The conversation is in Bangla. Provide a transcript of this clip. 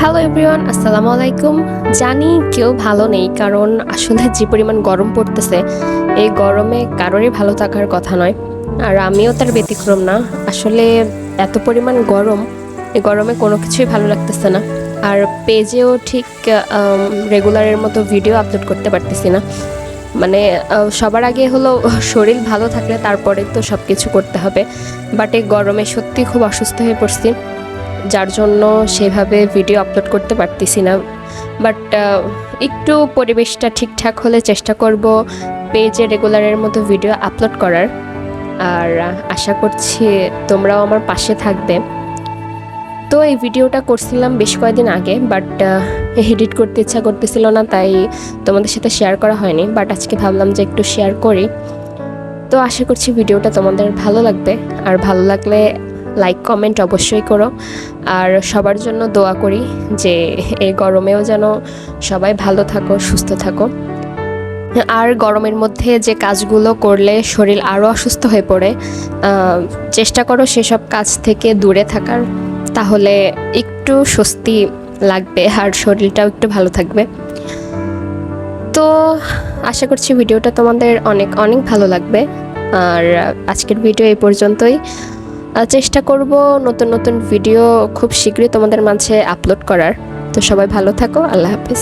হ্যালো এভরিওয়ান, আসসালামু আলাইকুম। জানি কেউ ভালো নেই, কারণ আসলে যে পরিমাণ গরম পড়তেছে এই গরমে কারোরই ভালো থাকার কথা নয়। আর আমিও তার ব্যতিক্রম না। আসলে এত পরিমাণ গরম, এই গরমে কোনো কিছুই ভালো লাগতেছে না। আর পেজেও ঠিক রেগুলারের মতো ভিডিও আপলোড করতে পারতেছি না। মানে সবার আগে হলো শরীর ভালো থাকলে তারপরে তো সব কিছু করতে হবে। বাট এই গরমে সত্যি খুব অসুস্থ হয়ে পড়ছি, যার জন্য সেভাবে ভিডিও আপলোড করতে পারতেছি না। বাট একটু পরিবেশটা ঠিকঠাক হলে চেষ্টা করব পেজে রেগুলারের মতো ভিডিও আপলোড করার। আর আশা করছি তোমরাও আমার পাশে থাকবে। তো এই ভিডিওটা করছিলাম বেশ কয়েকদিন আগে, বাট এডিট করতে ইচ্ছা করতেছিল না, তাই তোমাদের সাথে শেয়ার করা হয়নি। বাট আজকে ভাবলাম যে একটু শেয়ার করি। তো আশা করছি ভিডিওটা তোমাদের ভালো লাগবে। আর ভালো লাগলে লাইক কমেন্ট অবশ্যই করো। আর সবার জন্য দোয়া করি যে এই গরমেও যেন সবাই ভালো থাকো, সুস্থ থাকো। আর গরমের মধ্যে যে কাজগুলো করলে শরীর আরও অসুস্থ হয়ে পড়ে, চেষ্টা করো সেসব কাজ থেকে দূরে থাকার, তাহলে একটু স্বস্তি লাগবে আর শরীরটাও একটু ভালো থাকবে। তো আশা করছি ভিডিওটা তোমাদের অনেক অনেক ভালো লাগবে। আর আজকের ভিডিও এই পর্যন্তই। চেষ্টা করব নতুন নতুন ভিডিও খুব শীঘ্রই তোমাদের মাঝে আপলোড করার। তো সবাই ভালো থাকো, আল্লাহ হাফেজ।